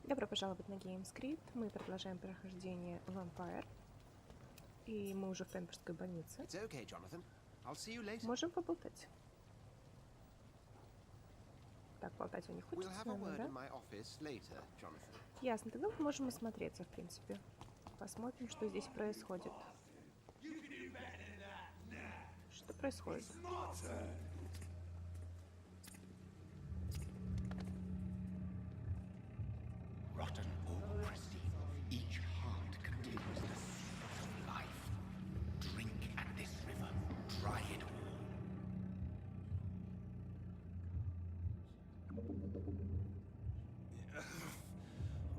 Добро пожаловать на GameScript. Мы продолжаем прохождение Vampyr. И мы уже в Пемберской больнице. Okay, Jonathan. I'll see you later. Можем поболтать. Так, болтать он не хочет с нами, да? Later, Ясно, тогда мы можем осмотреться, в принципе. Посмотрим, что здесь происходит. Что происходит? Rotten or pristine, each heart contains the secret of life. Drink at this river, try it all.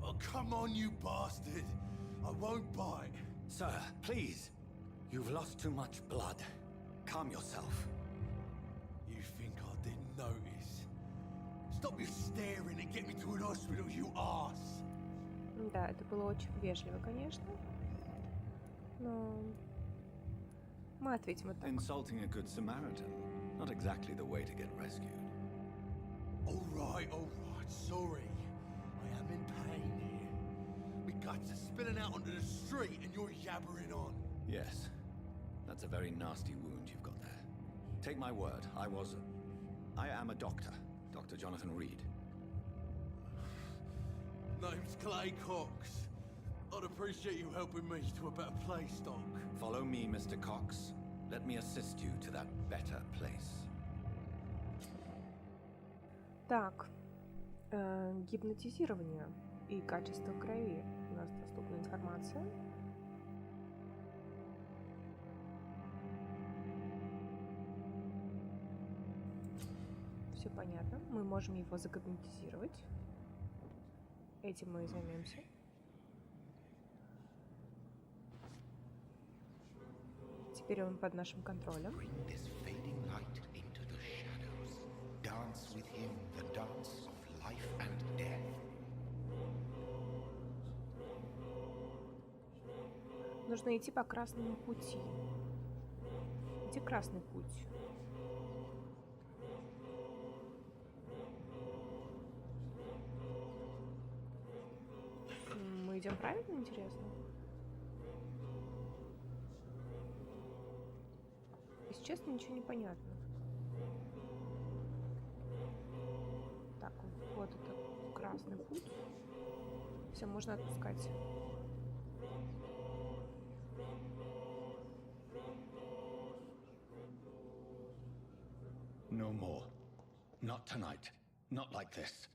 Oh, come on, you bastard! I won't bite. Sir, please. You've lost too much blood. Calm yourself. You think I didn't notice? Stop your staring and get me to an hospital, you ass! Да, это было очень вежливо, конечно. Но мы ответим вот так. Insulting a good Samaritan. Not exactly the way to get rescued. All right, sorry. I am in pain here. My guts are spilling out onto the street and you're yabbering on. Yes. That's a very nasty wound you've got there. Take my word, I am a doctor. Dr. Jonathan Reed. Name's Clay Cox. I'd appreciate you helping me to a better place, Doc. Follow me, Mr. Cox. Let me assist you to that better place. Так, гипнотизирование и качество крови. У нас доступна информация. Все понятно. Мы можем его загипнотизировать. Этим мы и займемся. Теперь он под нашим контролем. Нужно идти по красному пути. Где красный путь? Мы идем правильно, интересно? Если честно, ничего не понятно. Так, вот это красный путь. Все, можно отпускать. No more. Not tonight. Not like this.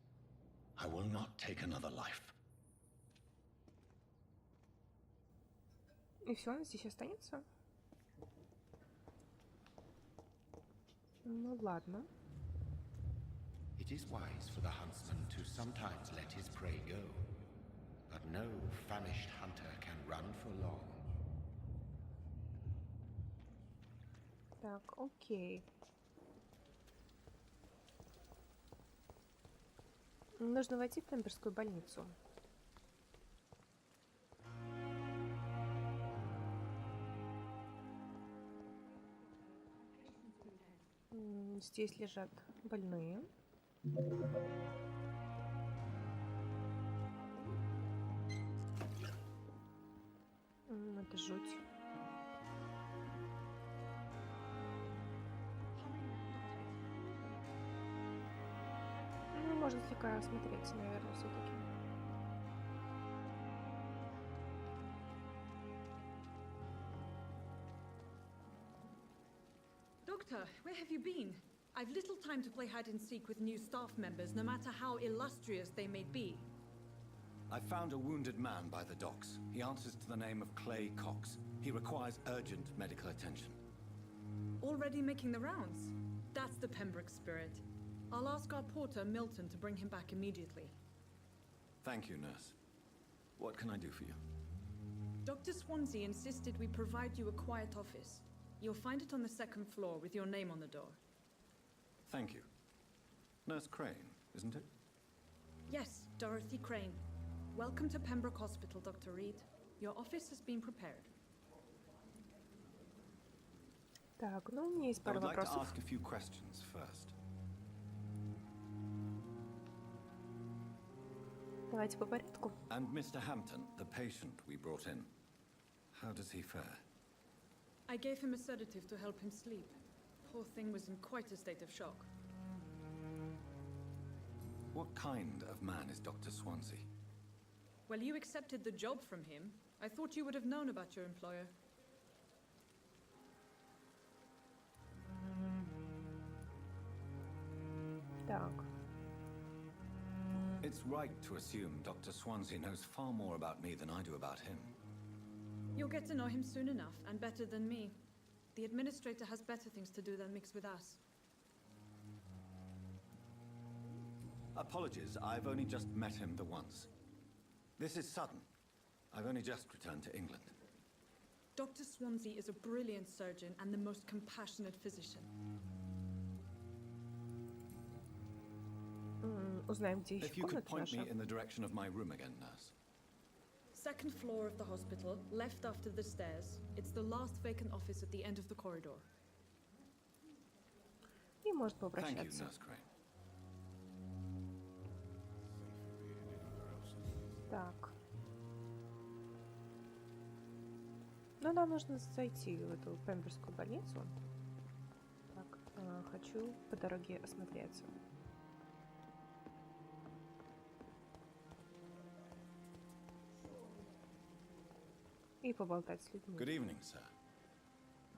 I will not take another life. И все, он здесь останется? Ну ладно. It is wise for the huntsman to sometimes let his prey go, but no famished hunter can run for long. Так, окей. Нужно войти в Пемберскую больницу. Здесь лежат больные. Это жуть. Ну, можно слегка осмотреться, наверное, все-таки. Doctor, where have you been? I've little time to play hide and seek with new staff members, no matter how illustrious they may be. I found a wounded man by the docks. He answers to the name of Clay Cox. He requires urgent medical attention. Already making the rounds? That's the Pembroke spirit. I'll ask our porter, Milton, to bring him back immediately. Thank you, nurse. What can I do for you? Dr. Swansea insisted we provide you a quiet office. You'll find it on the second floor with your name on the door. Thank you. Nurse Crane, isn't it? Yes, Dorothy Crane. Welcome to Pembroke Hospital, Dr. Reed. Your office has been prepared. Так, ну, у меня есть пару вопросов. I would like to ask a few questions first. Давайте по порядку. And Mr. Hampton, the patient we brought in. How does he fare? I gave him a sedative to help him sleep. Poor thing was in quite a state of shock. What kind of man is Dr. Swansea? Well, you accepted the job from him. I thought you would have known about your employer. Так. It's right to assume Dr. Swansea knows far more about me than I do about him. You'll get to know him soon enough, and better than me. The administrator has better things to do than mix with us. Apologies, I've only just met him the once. This is sudden. I've only just returned to England. Dr. Swansea is a brilliant surgeon and the most compassionate physician. Узнаем, где еще If you could комната point me наша. in the direction of my room again, nurse. Second floor of the hospital, left after the stairs. It's the last vacant office at the end of the corridor. И может Thank you, попрощаться. Nurse Crane. Так. Ну, нам нужно зайти в эту Пемберскую больницу. Так, хочу по дороге осмотреться. И поболтать с людьми. Good evening, sir.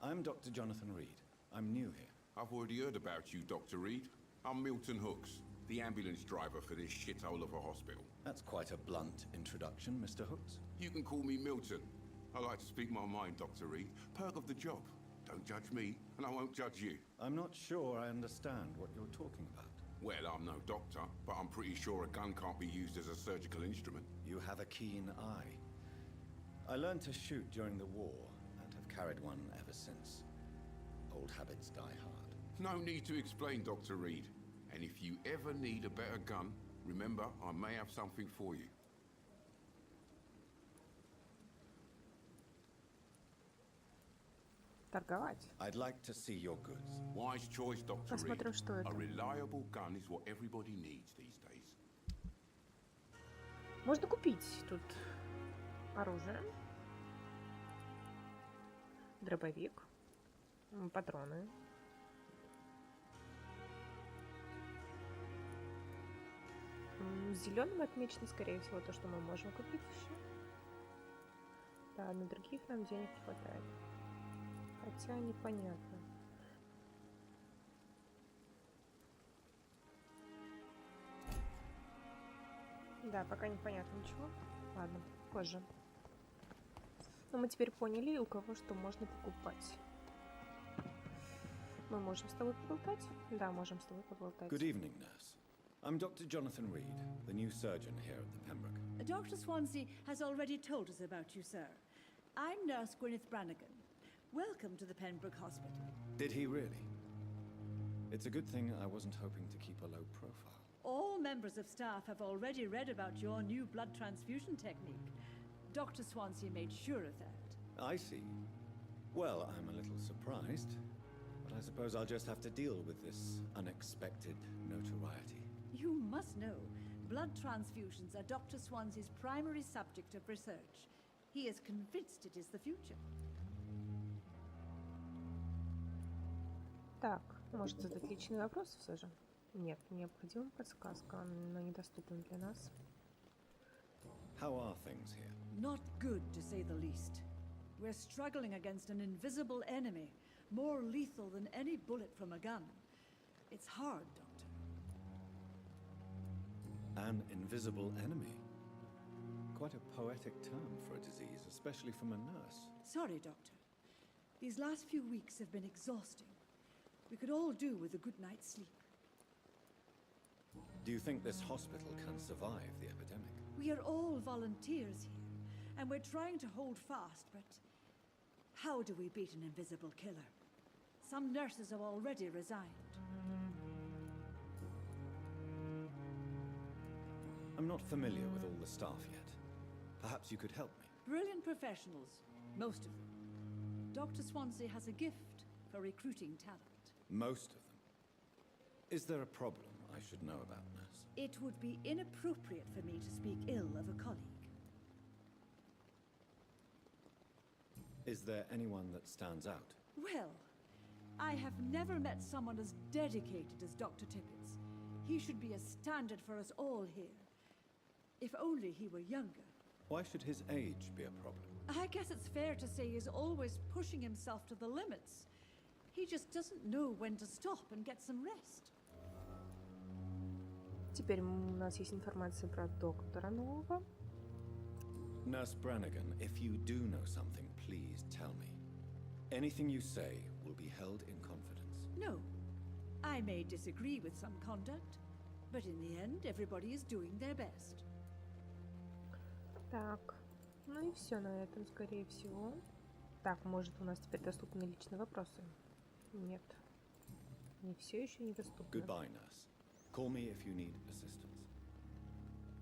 I'm Dr. Jonathan Reed. I'm new here. I've already heard about you, Dr. Reed. I'm Milton Hooks, the ambulance driver for this shithole of a hospital. That's quite a blunt introduction, Mr. Hooks. You can call me Milton. I like to speak my mind, Dr. Reed. Perk of the job. Don't judge me, and I won't judge you. I'm not sure I understand what you're talking about. Well, I'm no doctor, but I'm pretty sure a gun can't be used as a surgical instrument. You have a keen eye. I learned to shoot during the war and have carried one ever since. Old habits die hard. No need to explain, Dr. Reed. And if you ever need a better gun, remember, I may have something for you. Торговать. I'd like to see your goods. Wise choice, Dr. Reed. Посмотрим, что это. A reliable gun is what everybody needs these days. Можно купить тут оружие. Дробовик. Патроны. Зеленым отмечено, скорее всего, то, что мы можем купить еще. Да, на других нам денег не хватает. Хотя непонятно. Да, пока непонятно ничего. Ладно, позже. Но мы теперь поняли, у кого что можно покупать. Мы можем с тобой поболтать? Да, можем с тобой поболтать. Good evening, nurse. I'm Dr. Jonathan Reed, the new surgeon here at the Pembroke. Dr. Swansea has already told us about you, sir. I'm Nurse Gwyneth Brannigan. Welcome to the Pembroke Hospital. Did he really? It's a good thing I wasn't hoping to keep a low profile. All members of staff have already read about your new blood transfusion technique. Dr. Swansea made sure of that. I see. Well, I'm a little surprised, but I suppose I'll just have to deal with this unexpected notoriety. You must know, blood transfusions are Dr. Swansea's primary subject of research. He is convinced it is the future. Так, может задать личный вопрос все же? Нет, необходима подсказка, но недоступна для нас. How are things here? Not good, to say the least. We're struggling against an invisible enemy, more lethal than any bullet from a gun. It's hard, Doctor. An invisible enemy? Quite a poetic term for a disease, especially from a nurse. Sorry, Doctor. These last few weeks have been exhausting. We could all do with a good night's sleep. Do you think this hospital can survive the epidemic? We are all volunteers here, and we're trying to hold fast, but how do we beat an invisible killer? Some nurses have already resigned. I'm not familiar with all the staff yet. Perhaps you could help me. Brilliant professionals, most of them. Dr. Swansea has a gift for recruiting talent. Most of them. Is there a problem I should know about, nurse? It would be inappropriate for me to speak ill of a colleague. Is there anyone that stands out? Well, I have never met someone as dedicated as Dr. Tippett. He should be a standard for us all here. If only he were younger. Why should his age be a problem? I guess it's fair to say he's always pushing himself to the limits. He just doesn't know when to stop and get some rest. Теперь у нас есть информация про доктора нового. Nurse Brannigan, if you do know something, please tell me. Anything you say will be held in confidence. No. I may disagree with some conduct, but in the end, everybody is doing their best. Так, ну и все на этом, скорее всего. Так, может, у нас теперь доступны личные вопросы? Нет. Не все еще недоступно. Goodbye, nurse. Call me if you need assistance.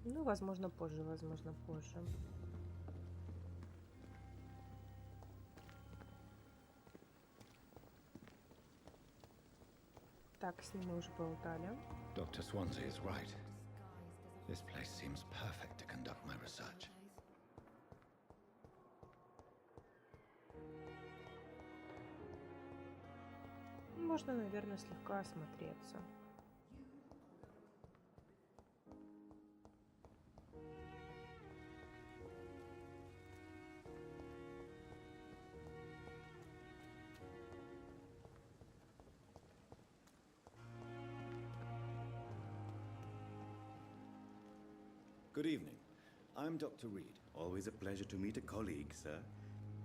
Ну, возможно, позже, возможно, позже. Так, с ним мы уже поболтали. Dr. Swansea is right. This place seems perfect to conduct my research. Можно, наверное, слегка осмотреться. Good evening. I'm Dr. Reed. Always a pleasure to meet a colleague, sir.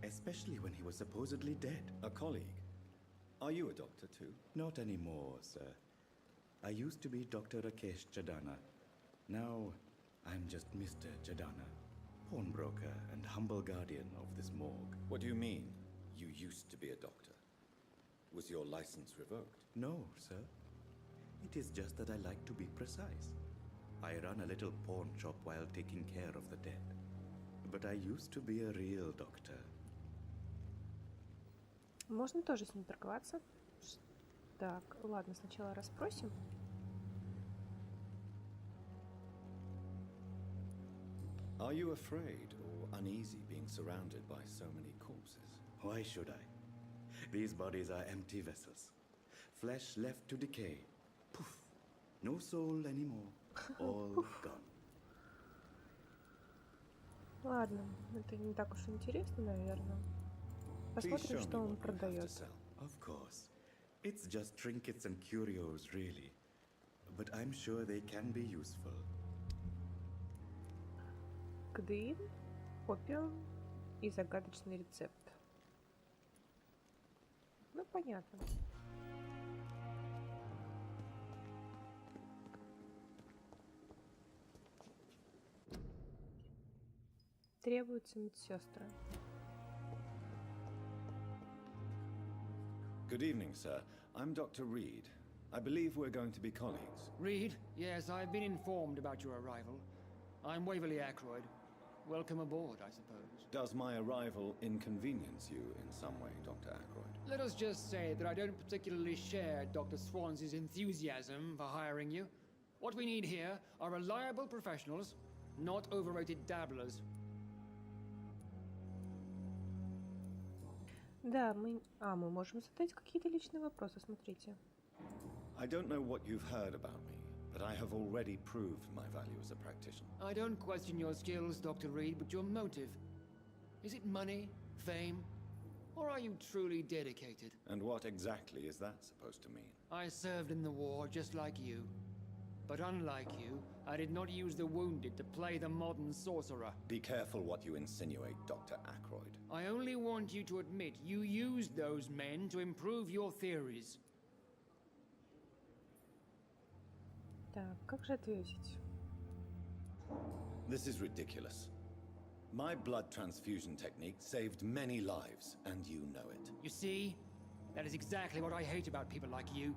Especially when he was supposedly dead. A colleague? Are you a doctor too? Not anymore, sir. I used to be Dr. Rakesh Chadana. Now, I'm just Mr. Chadana, pawnbroker and humble guardian of this morgue. What do you mean, you used to be a doctor? Was your license revoked? No, sir. It is just that I like to be precise. I run a little pawn shop while taking care of the dead. But I used to be a real doctor. Можно тоже с ним торговаться. Так, ладно, сначала расспросим. Are you afraid or uneasy being surrounded by so many corpses? Why should I? These bodies are empty vessels. Flesh left to decay. Poof. No soul anymore. All gone. Ладно, это не так уж интересно, наверное. Посмотрим, что он продает. Of course. It's just trinkets and curios, really. But I'm sure they can be useful. Кды, опиум и загадочный рецепт. Ну, понятно. Требуются медсестры. Good evening, sir. I'm Dr. Reed. I believe we're going to be colleagues. Reed? Yes, I've been informed about your arrival. I'm Waverly Ackroyd. Welcome aboard, I suppose. Does my arrival inconvenience you in some way, Dr. Ackroyd? Let us just say that I don't particularly share Dr. Swansea's enthusiasm for hiring you. What we need here are reliable professionals, not overrated dabblers. Да, мы можем задать какие-то личные вопросы, смотрите. I don't know what you've heard about me, but I have already proved my value as a practitioner. I don't question your skills, Dr. Reed, but your motive. Is it money, fame, or are you truly dedicated? And what exactly is that supposed to mean? I served in the war just like you. But unlike you, I did not use the wounded to play the modern sorcerer. Be careful what you insinuate, Dr. Ackroyd. I only want you to admit you used those men to improve your theories. Так, как же ответить? This is ridiculous. My blood transfusion technique saved many lives, and you know it. You see? That is exactly what I hate about people like you.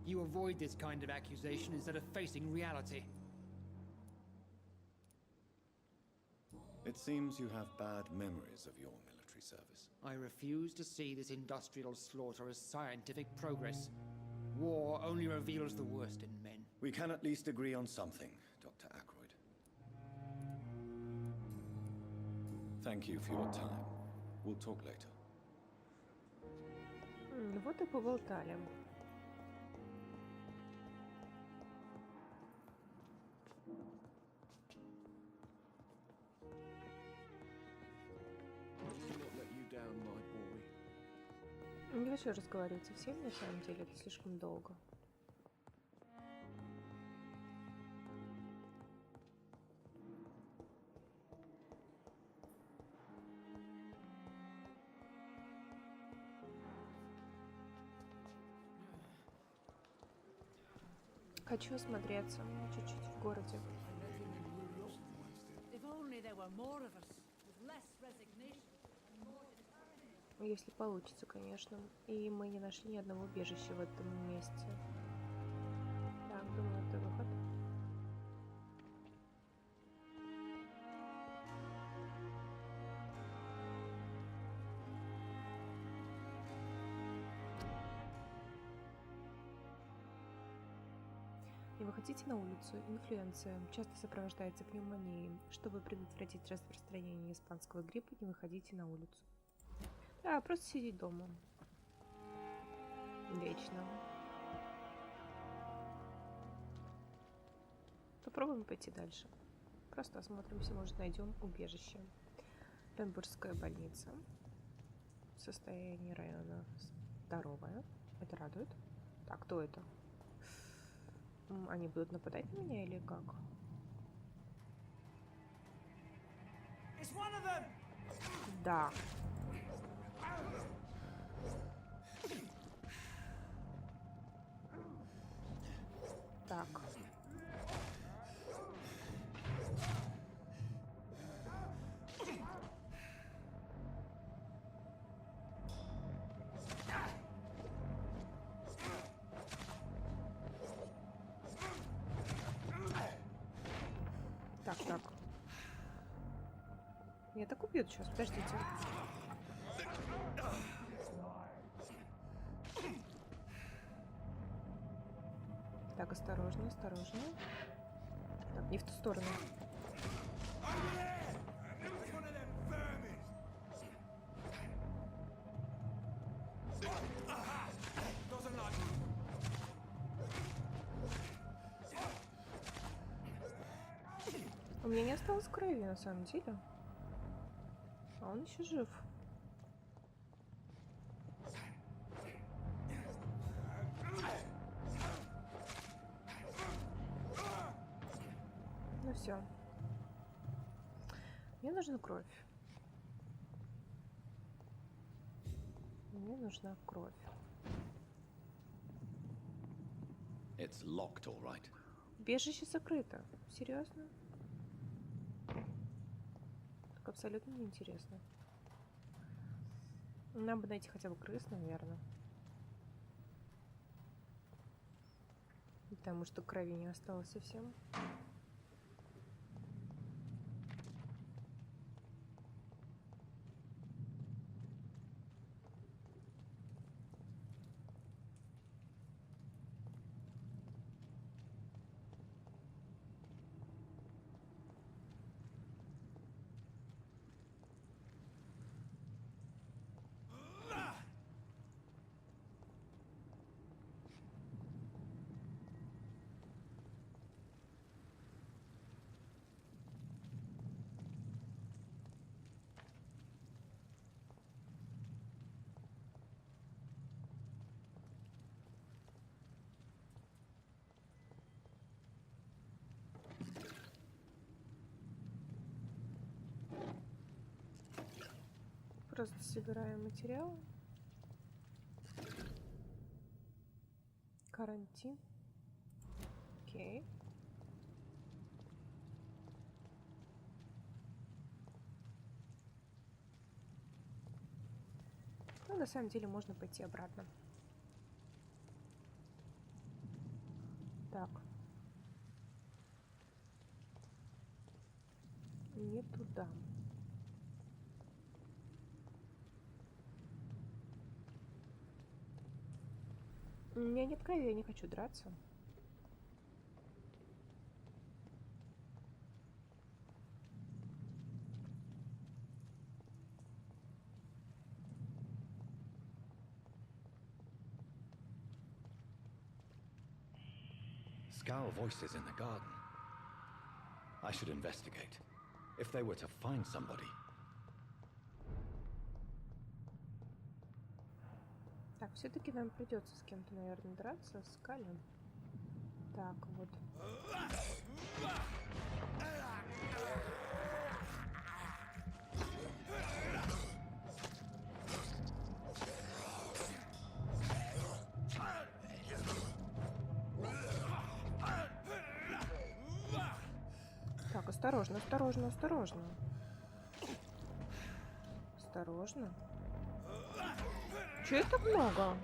You avoid this kind of accusation instead of facing reality. It seems you have bad memories of your military service. I refuse to see this industrial slaughter as scientific progress. War only reveals the worst in men. We can at least agree on something, Dr. Ackroyd. Thank you for your time. We'll talk later. Вот и поболтали. Не хочу разговаривать со всеми, на самом деле, это слишком долго. Хочу осмотреться чуть-чуть в городе. Если получится, конечно. И мы не нашли ни одного убежища в этом месте. Так, думаю, это выход. Не выходите на улицу. Инфлюенция часто сопровождается пневмонией. Чтобы предотвратить распространение испанского гриппа, не выходите на улицу. Да, просто сидеть дома. Вечно. Попробуем пойти дальше. Просто осмотримся, может, найдем убежище. Пембургская больница. Состояние района здоровое. Это радует. Так, кто это? Они будут нападать на меня или как? Да. Так. Так. Меня так убьют сейчас, подождите. Так, осторожно. Так, не в ту сторону. У меня не осталось крови, на самом деле. А он еще жив. Ну все. Мне нужна кровь. Мне нужна кровь. It's locked, all right. Убежище закрыто. Серьезно? Так абсолютно неинтересно. Нам бы найти хотя бы крыс, наверное. Потому что крови не осталось совсем. Просто собираем материал. Карантин. Окей. Ну, на самом деле можно пойти обратно. Так. Не туда. У меня нет крови, я не хочу драться. Scowl voices in the garden. I should investigate. If they were to find somebody. Так, все-таки нам придется с кем-то, наверное, драться, с Калем. Так, вот. Так, осторожно, осторожно, осторожно. Осторожно. Чего это так много?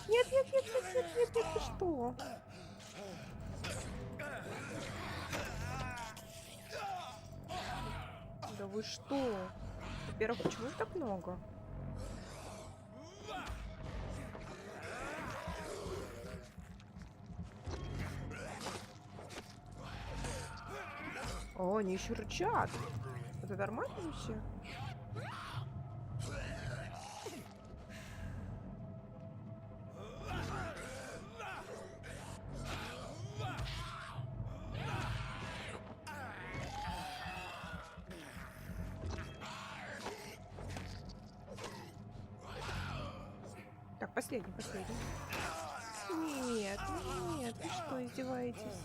Нет, нет, нет, нет, нет, нет, нет, ты что? Да вы что? Во-первых, почему их так много? О, они еще рычат. Это нормально вообще? Так, последний, последний. Нет, нет, вы что, издеваетесь?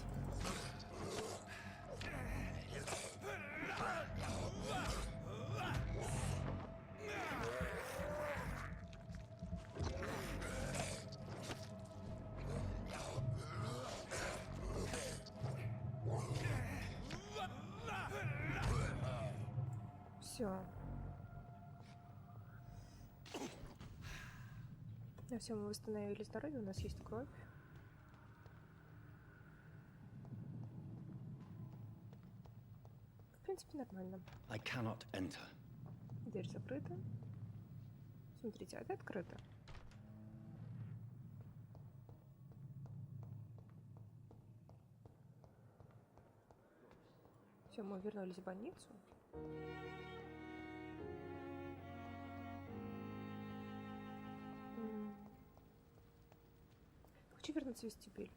Все. На все, мы восстановили здоровье, у нас есть кровь. В принципе, нормально. I cannot enter. Дверь закрыта. Смотрите, это открыто. Все, мы вернулись в больницу. Хочу вернуться в вестибюль.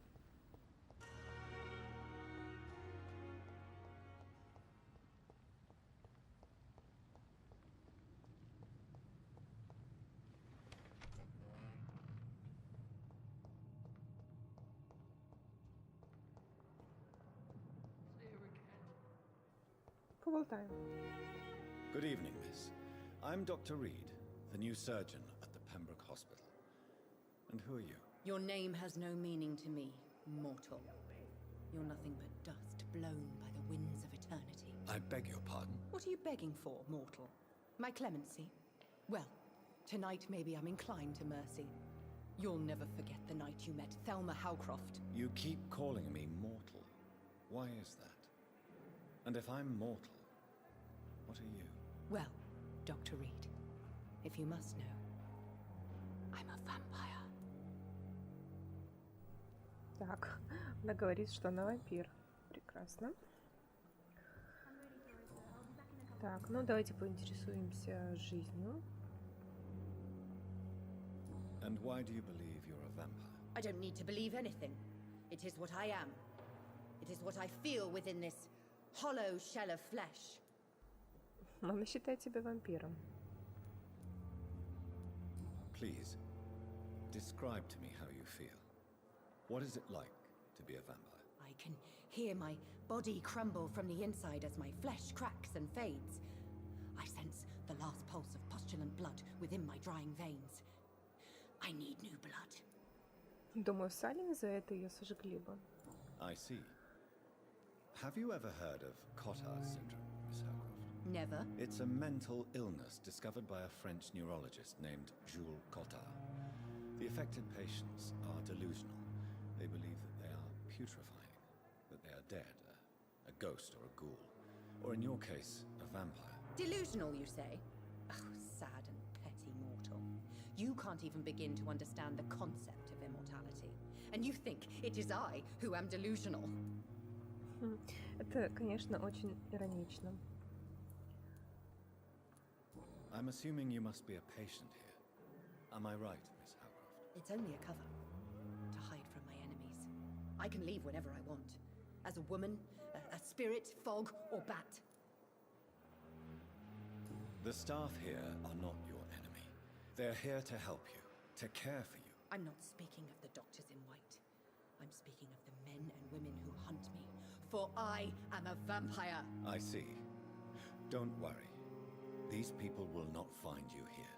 Поболтаем. Good evening, miss. I'm Dr. Reed, the new surgeon at the Pembroke Hospital. And who are you? Your name has no meaning to me, mortal. You're nothing but dust blown by the winds of eternity. I beg your pardon? What are you begging for, mortal? My clemency? Well, tonight maybe I'm inclined to mercy. You'll never forget the night you met Thelma Howcroft. You keep calling me mortal. Why is that? And if I'm mortal, what are you? Well, Dr. Reed, if you must know, I'm a vampire. Так, она говорит, что она вампир. Прекрасно. Так, ну давайте поинтересуемся жизнью. And why do you believe you're a vampire? I don't need to believe anything. It is what I am. It is what I feel within this hollow shell of flesh. Она считает себя вампиром. Please, describe to me how you feel. What is it like to be a vampire? I can hear my body crumble from the inside as my flesh cracks and fades. I sense the last pulse of postulant blood within my drying veins. I need new blood. Думаю, Салли за это ее сожгли бы. I see. Have you ever heard of Cotard's syndrome, Miss Howcroft? Never. It's a mental illness discovered by a French neurologist named Jules Cotard. The affected patients are delusional. They believe that they are putrefying, that they are dead, a ghost or a ghoul, or in your case, a vampire. Delusional, you say? Oh, sad and petty mortal. You can't even begin to understand the concept of immortality. And you think it is I who am delusional. Это, конечно, очень иронично. I'm assuming you must be a patient here. Am I right, Miss Howcroft? It's only a cover. To hide from my enemies. I can leave whenever I want. As a woman, a spirit, fog, or bat. The staff here are not your enemy. They're here to help you, to care for you. I'm not speaking of the doctors in white. I'm speaking of the men and women who hunt me. For I am a vampire. I see. Don't worry. These people will not find you here.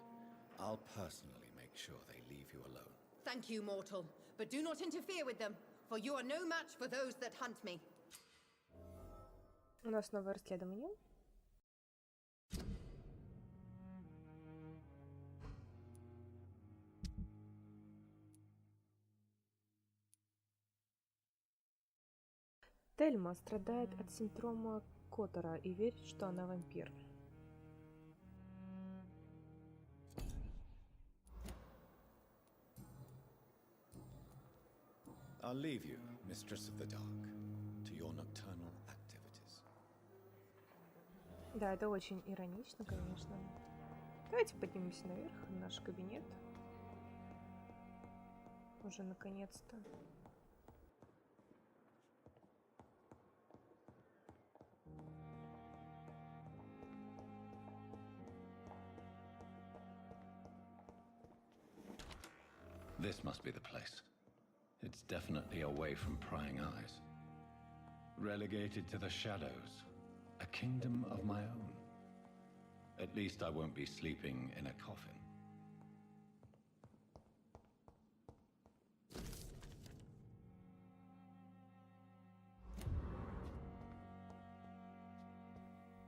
I'll personally make sure they leave you alone. Thank you, mortal. But do not interfere with them, for you are no match for those that hunt me. У нас новое расследование. Тельма страдает от синдрома Коттера и верит, что она вампир. I'll leave you, Mistress of the Dark, to your nocturnal activities. Да, это очень иронично, конечно. Давайте поднимемся наверх, в наш кабинет. Уже наконец-то. This must be the place. It's definitely away from prying eyes. Relegated to the shadows. A kingdom of my own. At least I won't be sleeping in a coffin.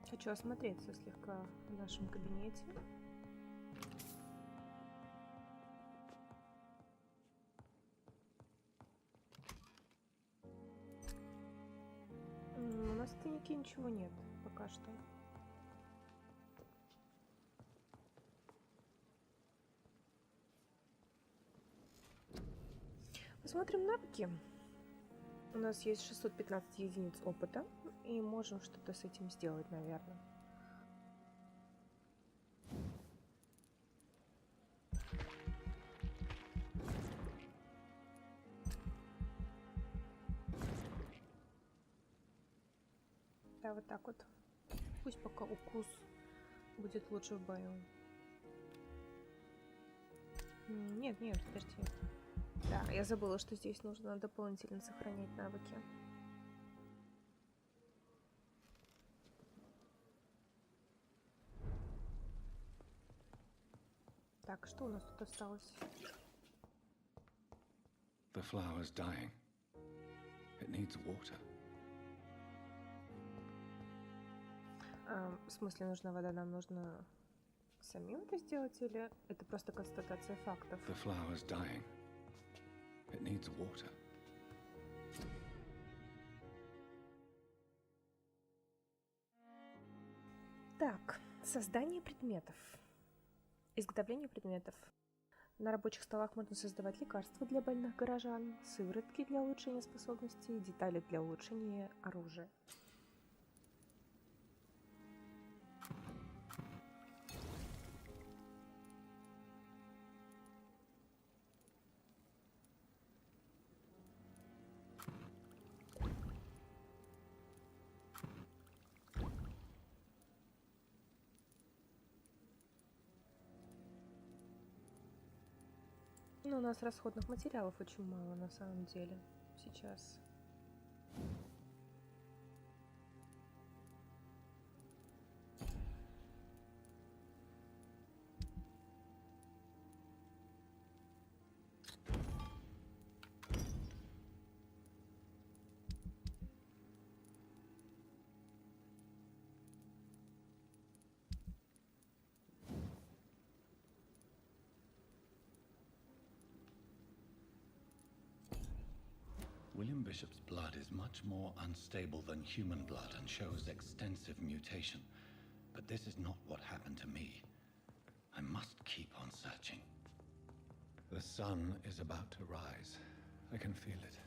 Хочу осмотреться слегка в нашем кабинете. На стеннике ничего нет пока что. Посмотрим навыки. У нас есть 615 единиц опыта, и можем что-то с этим сделать, наверное. Да, вот так вот. Пусть пока укус будет лучше в бою. Нет, нет, подожди. Да, я забыла, что здесь нужно дополнительно сохранять навыки. Так, что у нас тут осталось? The flower's dying. It needs water. В смысле, нужна вода? Нам нужно самим это сделать, или это просто констатация фактов? The flower's dying. It needs water. Так, создание предметов. Изготовление предметов. На рабочих столах можно создавать лекарства для больных горожан, сыворотки для улучшения способностей, детали для улучшения оружия. Но у нас расходных материалов очень мало на самом деле сейчас. William Bishop's blood is much more unstable than human blood and shows extensive mutation. But this is not what happened to me. I must keep on searching. The sun is about to rise. I can feel it.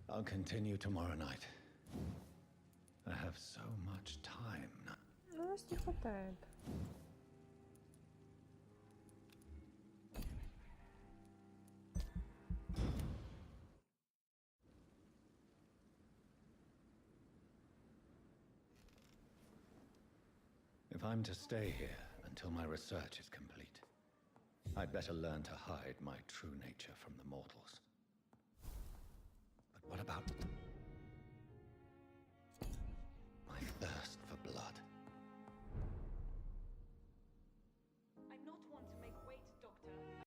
I'll continue tomorrow night. I have so much time now. У нас не хватает. If I'm to stay here until my research is complete, I'd better learn to hide my true nature from the mortals.